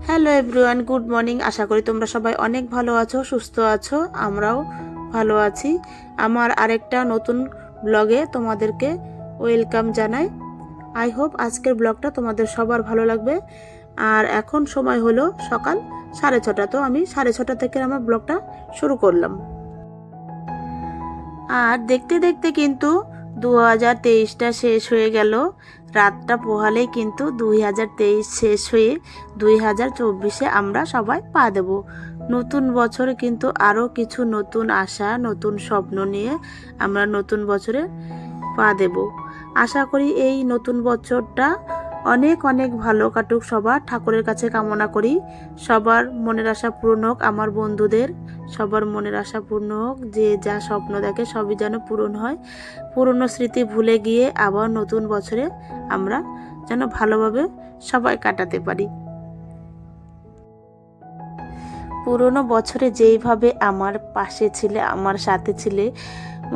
Hello everyone, good morning. আশা করি তোমরা সবাই অনেক ভালো আছো, সুস্থ আছো। আমরাও ভালো আছি। আমার আরেকটা নতুন ব্লগে তোমাদেরকে ওয়েলকাম জানাই। আই হোপ আজকের ব্লগটা তোমাদের সবার ভালো লাগবে। আর এখন সময় হলো সকাল 6:30। তো আমি 6:30 থেকে আমার ব্লগটা শুরু করলাম। আর দেখতে দেখতে কিন্তু 2023টা শেষ হয়ে গেল। রাতটা পোহালেই কিন্তু 2023 শেষ হয়ে 2024-এ আমরা সবাই পা দেব। নতুন বছরে কিন্তু আরও কিছু নতুন আশা, নতুন স্বপ্ন নিয়ে আমরা নতুন বছরে পা দেব। আশা করি এই নতুন বছরটা অনেক অনেক ভালো কাটুক। সবার ঠাকুরের কাছে কামনা করি সবার মনের আশা পূরণ হোক। আমার বন্ধুদের সবার মনের আশা পূর্ণ হোক। যে যা স্বপ্ন দেখে সবই যেন পূরণ হয়। পুরনো স্মৃতি ভুলে গিয়ে আবার নতুন বছরে আমরা যেন ভালোভাবে সবাই কাটাতে পারি। পুরনো বছরে যেইভাবে আমার পাশে ছিলে, আমার সাথে ছিলে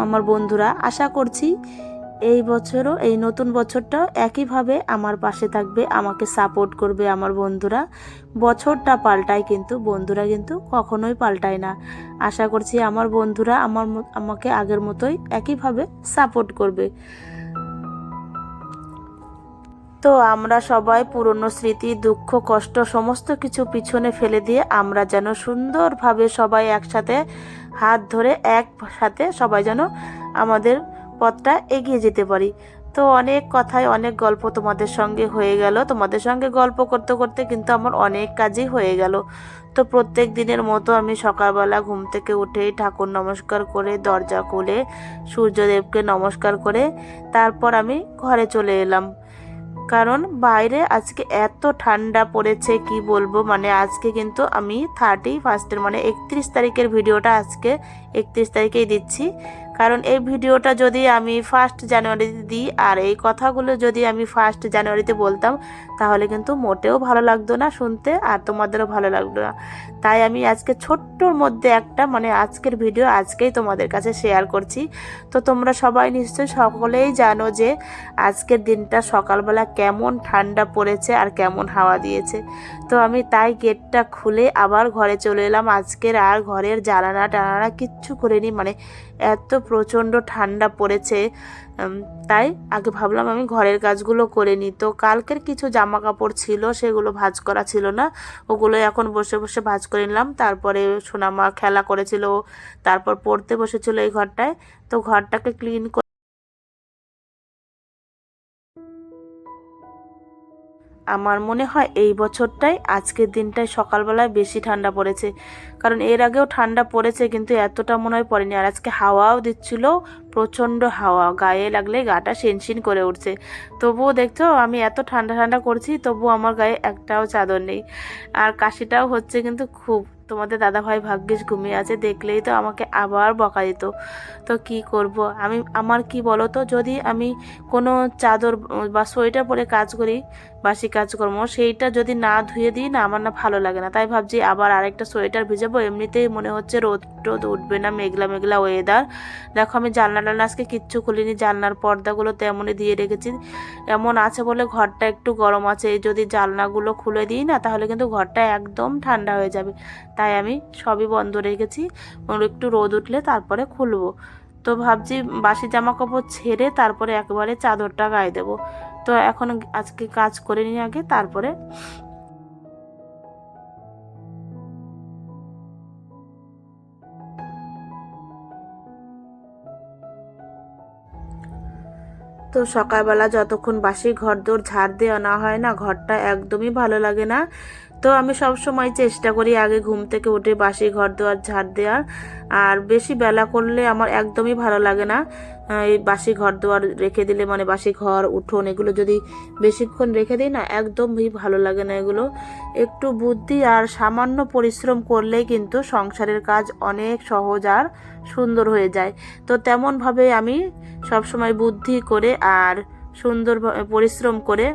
আমার বন্ধুরা, আশা করছি এই বছরও, এই নতুন বছরটাও একইভাবে আমার পাশে থাকবে, আমাকে সাপোর্ট করবে আমার বন্ধুরা। বছরটা পাল্টায় কিন্তু বন্ধুরা কিন্তু কখনোই পাল্টায় না। আশা করছি আমার বন্ধুরা আমাকে আগের মতোই একইভাবে সাপোর্ট করবে। তো আমরা সবাই পুরনো স্মৃতি, দুঃখ, কষ্ট সমস্ত কিছু পিছনে ফেলে দিয়ে আমরা যেন সুন্দরভাবে সবাই একসাথে হাত ধরে একসাথে সবাই যেন আমাদের পথটা এগিয়ে যেতে পারি। তো অনেক কথায় অনেক গল্প তোমাদের সঙ্গে হয়ে গেল। তোমাদের সঙ্গে গল্প করতে করতে কিন্তু আমার অনেক কাজই হয়ে গেল। তো প্রত্যেক দিনের মতো আমি সকালবেলা ঘুম থেকে উঠেই ঠাকুর নমস্কার করে, দরজা খুলে সূর্যদেবকে নমস্কার করে তারপর আমি ঘরে চলে এলাম। কারণ বাইরে আজকে এত ঠান্ডা পড়েছে কি বলবো। মানে আজকে কিন্তু আমি 31 মানে 31 তারিখের ভিডিওটা আজকে 31 তারিখেই দিচ্ছি। কারণ এই ভিডিওটা যদি আমি 1 জানুয়ারিতে দিই আর এই কথাগুলো যদি আমি 1 জানুয়ারিতে বলতাম তাহলে কিন্তু মোটেও ভালো লাগতো না শুনতে, আর তোমাদেরও ভালো লাগতো না। তাই আমি আজকে ছোট্টর মধ্যে একটা আজকের ভিডিও আজকেই তোমাদের কাছে শেয়ার করছি। তো তোমরা সবাই নিশ্চয়ই সকলেই জানো যে আজকের দিনটা সকালবেলা কেমন ঠান্ডা পড়েছে আর কেমন হাওয়া দিয়েছে। তো আমি তাই গেটটা খুলে আবার ঘরে চলে এলাম। আজকের আর ঘরের জানালা টানালা কিচ্ছু করিনি, এত প্রচণ্ড ঠান্ডা পড়েছে। তাই আগে ভাবলাম আমি ঘরের কাজগুলো করে নিই। তো কালকের কিছু জামা কাপড় ছিল, সেগুলো ভাঁজ করা ছিল না, ওগুলো এখন বসে বসে ভাঁজ করে নিলাম। তারপরে সোনামা খেলা করেছিল, তারপর পড়তে বসেছিল এই ঘরটায়। তো ঘরটাকে ক্লিন করে আমার মনে হয় এই বছরটাই, আজকের দিনটাই সকালবেলায় বেশি ঠান্ডা পড়েছে। কারণ এর আগেও ঠান্ডা পড়েছে কিন্তু এতটা মনে হয় পড়েনি। আর আজকে হাওয়াও দিচ্ছিল, প্রচণ্ড হাওয়া, গায়ে লাগলে গাটা শিনশিন করে উঠছে। তবুও দেখছো আমি এত ঠান্ডা ঠান্ডা করছি, তবুও আমার গায়ে একটাও চাদর নেই। আর কাশিটাও হচ্ছে কিন্তু খুব। তোমাদের দাদাভাই ভাগ্যিস ঘুমিয়ে আছে, দেখলেই তো আমাকে আবার বকা দিত। তো কি করব আমি, আমার কি বলো তো, যদি আমি কোনো চাদর বা সোয়েটার পরে কাজ করি, বাসি কাজকর্ম, সেইটা যদি না ধুয়ে দিই না, আমার না ভালো লাগে না। তাই ভাবছি আবার আরেকটা সোয়েটার ভিজাবো। এমনিতেই মনে হচ্ছে রোদ টোদ উঠবে না, মেঘলা মেঘলা ওয়েদার। দেখো আমি জানলা টালনা আজকে কিচ্ছু খুলিনি, জানলার পর্দাগুলো তেমনই দিয়ে রেখেছি। এমন আছে বলে ঘরটা একটু গরম আছে, যদি জানলাগুলো খুলে দিই না তাহলে কিন্তু ঘরটা একদম ঠান্ডা হয়ে যাবে। তাই আমি সবই বন্ধ রেখেছি, একটু রোদ উঠলে তারপরে খুলবো। তো ভাবছি বাসি জামা কাপড় ছেড়ে তারপরে একেবারে চাদরটা গায়ে দেবো। তো এখন আজকে কাজ করে নিই আগে, তারপরে তো সকালবেলা যতক্ষণ বাসি ঘরদোর ঝাড় দেওয়া না হয় না, ঘরটা একদমই ভালো লাগে না। তো আমি সব সময় চেষ্টা করি আগে ঘুম থেকে উঠে বাসি ঘর দোয়ার ঝাড় দেওয়ার। আর বেশি বেলা করলে আমার একদমই ভালো লাগে না। এই বাসি ঘর দোয়ার রেখে দিলে, বাসি ঘর উঠোন এগুলো যদি বেশিক্ষণ রেখে দিই না, একদমই ভালো লাগে না এগুলো। একটু বুদ্ধি আর সামান্য পরিশ্রম করলেই কিন্তু সংসারের কাজ অনেক সহজ আর সুন্দর হয়ে যায়। তো তেমনভাবে আমি সবসময় বুদ্ধি করে আর সুন্দর পরিশ্রম করে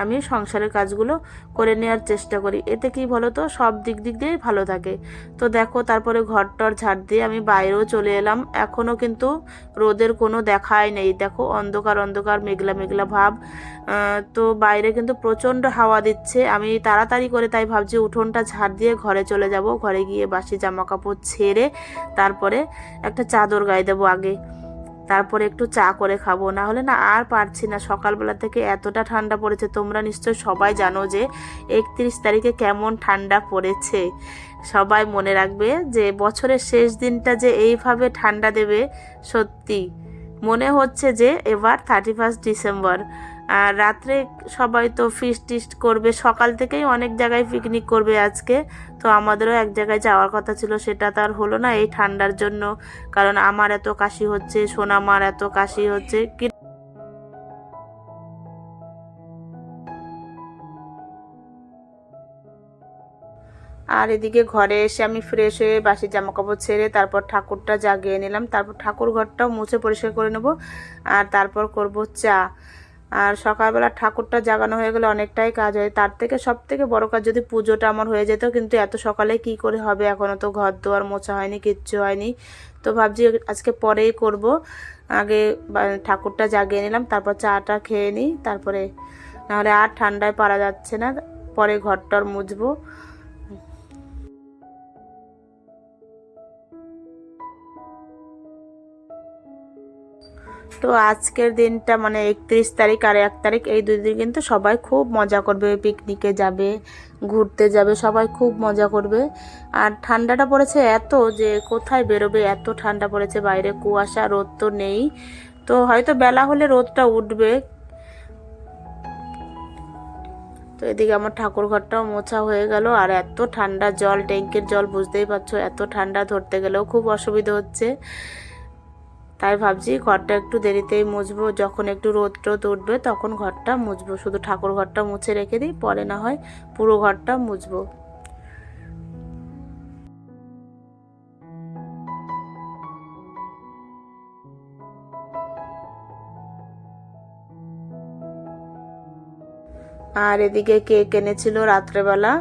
আমি সংসারের কাজগুলো করে নেওয়ার চেষ্টা করি। এতে কি বলো তো, সব দিক দিয়েই ভালো থাকে। তো দেখো তারপরে ঘরটর ঝাড় দিয়ে আমি বাইরেও চলে এলাম। এখনও কিন্তু রোদের কোনো দেখাই নেই, দেখো অন্ধকার অন্ধকার মেঘলা মেঘলা ভাব। তো বাইরে কিন্তু প্রচণ্ড হাওয়া দিচ্ছে। আমি তাড়াতাড়ি করে তাই ভাবছি উঠোনটা ঝাড় দিয়ে ঘরে চলে যাব। ঘরে গিয়ে বাসি জামা কাপড় ছেড়ে তারপরে একটা চাদর গায়ে দেবো আগে, তারপরে একটু চা করে খাবো। না হলে না আর পারছি না, সকালবেলা থেকে এতটা ঠান্ডা পড়েছে। তোমরা নিশ্চয় সবাই জানো যে 31 তারিখে কেমন ঠান্ডা পড়েছে। সবাই মনে রাখবে যে বছরের শেষ দিনটা যে এইভাবে ঠান্ডা দেবে, সত্যি মনে হচ্ছে যে এবার 31 ডিসেম্বর। আর রাত্রে সবাই তো ফিস্ট টিস্ট করবে, সকাল থেকেই অনেক জায়গায় পিকনিক করবে আজকে। তো আমাদেরও এক জায়গায় যাওয়ার কথা ছিল, সেটা তো আর হলো না এই ঠান্ডার জন্য। কারণ আমার এত কাশি হচ্ছে, সোনামার এত কাশি হচ্ছে কি। আর এদিকে ঘরে এসে আমি ফ্রেশ হয়ে বাসি জামা কাপড় ছেড়ে তারপর ঠাকুরটা জাগিয়ে নিলাম। তারপর ঠাকুর ঘরটাও মুছে পরিষ্কার করে নেব। আর তারপর করব চা। আর সকালবেলা ঠাকুরটা জাগানো হয়ে গেলে অনেকটাই কাজ হয়। তার থেকে সব থেকে বড় কাজ যদি পুজোটা আমার হয়ে যেত, কিন্তু এত সকালে কি করে হবে, এখনও তো ঘর দুয়ার মোছা হয়নি, কিচ্ছু হয়নি। তো ভাবছি আজকে পরেই করব। আগে ঠাকুরটা জাগিয়ে নিলাম, তারপর চাটা খেয়ে নিই, তারপরে নাহলে আর ঠান্ডায় পারা যাচ্ছে না। পরে ঘরটর মুছবো। তো আজকের দিনটা মানে 31 তারিখ আর 1 তারিখ, এই 2 দিন কিন্তু সবাই খুব মজা করবে, পিকনিকে যাবে, ঘুরতে যাবে, সবাই খুব মজা করবে। আর ঠান্ডাটা পড়েছে এত যে কোথায় বেরোবে, এত ঠান্ডা পড়েছে, বাইরে কুয়াশা, রোদ তো নেই। তো হয়তো বেলা হলে রোদটা উঠবে। তো এদিকে আমার ঠাকুর ঘরটাও মোছা হয়ে গেল। আর এত ঠান্ডা জল, ট্যাঙ্কের জল, বুঝতেই পারছো এত ঠান্ডা, ধরতে গেলেও খুব অসুবিধা হচ্ছে। তাই ভাবছি ঘরটা একটু দেরিতেই মুছবো, যখন একটু রোদ টোদ উঠবে তখন ঘরটা মুছবো। শুধু ঠাকুর ঘরটা মুছে রেখে দিই, পরে না হয় পুরো ঘরটা মুছবো। আর এদিকে কেক এনেছিল রাত্রেবেলা,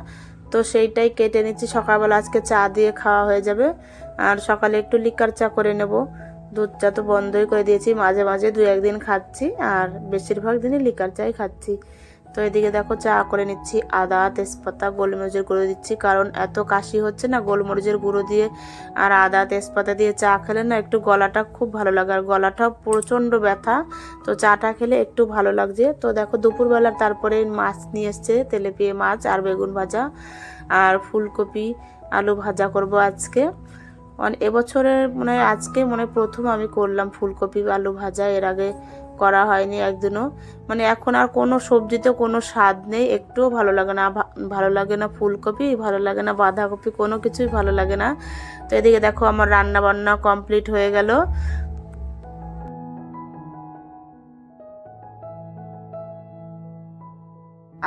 তো সেইটাই কেটে নিচ্ছি। সকালবেলা আজকে চা দিয়ে খাওয়া হয়ে যাবে। আর সকালে একটু লিকার চা করে নেব। দুধ চা তো বন্ধই করে দিয়েছি, মাঝে মাঝে 2-1 দিন খাচ্ছি, আর বেশিরভাগ দিনই লিকার চাই খাচ্ছি। তো এদিকে দেখো চা করে নিচ্ছি, আদা, তেজপাতা, গোলমরিচের গুঁড়ো দিচ্ছি, কারণ এত কাশি হচ্ছে না, গোলমরিচের গুঁড়ো দিয়ে আর আদা তেজপাতা দিয়ে চা খেলে না একটু গলাটা খুব ভালো লাগে, আর গলাটা প্রচণ্ড ব্যথা। তো চাটা খেলে একটু ভালো লাগছে। তো দেখো দুপুরবেলা তারপরে মাছ নিয়ে এসছে, তেলেপিয়া মাছ আর বেগুন ভাজা আর ফুলকপি আলু ভাজা করব আজকে। এবছরের মনে হয় আজকে মনে হয় প্রথম আমি করলাম ফুলকপি আলু ভাজা, এর আগে করা হয়নি একদিনও। মানে এখন আর কোনো সবজিতে কোনো স্বাদ নেই, একটুও ভালো লাগে না। ভালো লাগে না ফুলকপি, ভালো লাগে না বাঁধাকপি, কোনো কিছুই ভালো লাগে না। তো এদিকে দেখো আমার রান্না বান্না কমপ্লিট হয়ে গেল।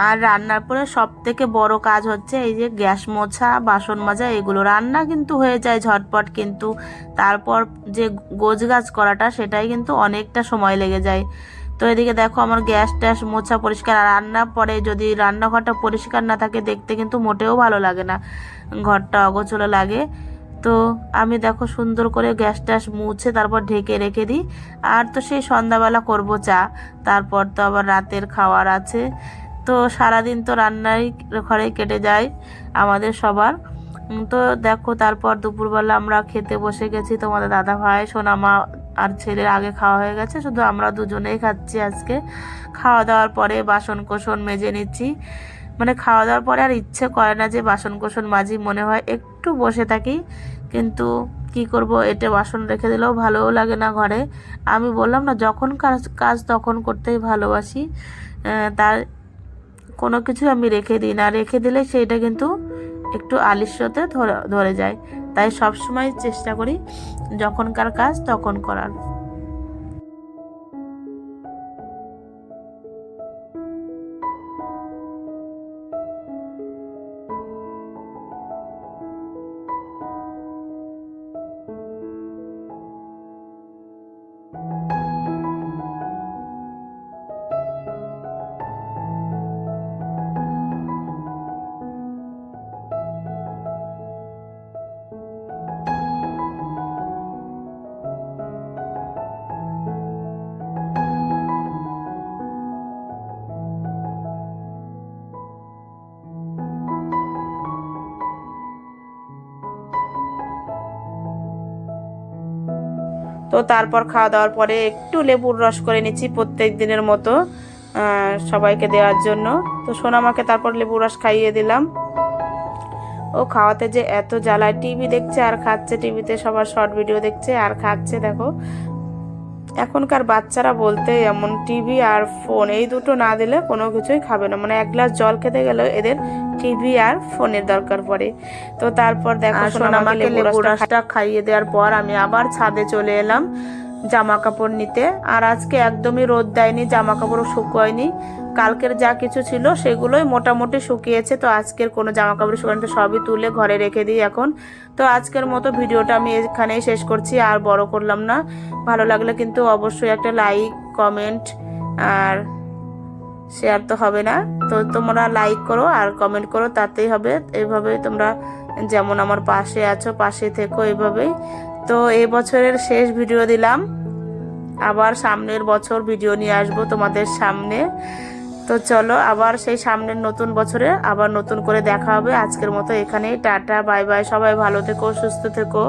আর রান্নার পরে সব থেকে বড় কাজ হচ্ছে এই যে গ্যাস মোছা, বাসন মাজা, এগুলো। রান্না কিন্তু হয়ে যায় ঝটপট, কিন্তু তারপর যে গোছগাছ করাটা, সেটাই কিন্তু অনেকটা সময় লেগে যায়। তো এদিকে দেখো আমার গ্যাস ট্যাস মোছা পরিষ্কার। আর রান্নার পরে যদি রান্নাঘরটা পরিষ্কার না থাকে, দেখতে কিন্তু মোটেও ভালো লাগে না, ঘরটা অগোছালো লাগে। তো আমি দেখো সুন্দর করে গ্যাস ট্যাস মুছে তারপর ঢেকে রেখে দিই। আর তো সেই সন্ধ্যাবেলা করব চা, তারপর তো আবার রাতের খাওয়ার আছে। তো সারাদিন তো রান্নাই ঘরেই কেটে যায় আমাদের সবার। তো দেখো তারপর দুপুরবেলা আমরা খেতে বসে গেছি। তোমাদের দাদা ভাই, সোনামা আর ছেলের আগে খাওয়া হয়ে গেছে, শুধু আমরা দুজনেই খাচ্ছি আজকে। খাওয়া দাওয়ার পরে বাসন কোসন মেজে নিচ্ছি। মানে খাওয়া দাওয়ার পরে আর ইচ্ছে করে না যে বাসন কোসন মাজি, মনে হয় একটু বসে থাকি, কিন্তু কি করব, এতে বাসন রেখে দিলেও ভালোও লাগে না ঘরে। আমি বললাম না, যখন কাজ কাজ তখন করতেই ভালোবাসি। তার কোনো কিছু আমি রেখে দিই না, রেখে দিলে সেইটা কিন্তু একটু আলস্যতে ধরে ধরে যায়। তাই সব সময় চেষ্টা করি যখনকার কাজ তখন করার। তো তারপর খাওয়া দাওয়ার পরে একটু লেবুর রস করে নিচ্ছি প্রত্যেক দিনের মতো সবাইকে দেওয়ার জন্য। তো সোনামাকে তারপর লেবুর রস খাইয়ে দিলাম। ও খাওয়াতে যে এত জ্বালায়, টিভি দেখছে আর খাচ্ছে, টিভিতে সবার শর্ট ভিডিও দেখছে আর খাচ্ছে। দেখো এখনকার বাচ্চারা বলতে এমন, টিভি আর ফোন এই দুটো না দিলে কোনো কিছুই খাবে না। মানে এক গ্লাস জল খেতে গেলেও এদের টিভি আর ফোনের দরকার পড়ে। তো তারপর দেখো সোনামাকে লেবু রসটা খাইয়ে দেওয়ার পর আমি আবার ছাদে চলে এলাম জামা কাপড় নিতে। আর আজকে একদমই রোদ দেয়নি, জামা কাপড়ও শুকোয়নি। কালকের যা কিছু ছিল সেগুলোই মোটামুটি শুকিয়েছে। তো আজকের কোনো জামা কাপড় শুকানো সবই তুলে ঘরে রেখে দিই এখন। তো আজকের মতো ভিডিওটা আমি এখানেই শেষ করছি, আর বড় করলাম না। ভালো লাগলে কিন্তু অবশ্যই একটা লাইক, কমেন্ট আর শেয়ার তো হবে না, তো তোমরা লাইক করো আর কমেন্ট করো, তাতেই হবে। এইভাবেই তোমরা যেমন আমার পাশে আছো, পাশে থেকো এইভাবেই। তো এই বছরের শেষ ভিডিও দিলাম, আবার সামনের বছর ভিডিও নিয়ে আসবো তোমাদের সামনে। তো চলো আবার সেই সামনের নতুন বছরে আবার নতুন করে দেখা হবে। আজকের মতো এখানেই টাটা, বাই বাই। সবাই ভালো থেকো, সুস্থ থেকো।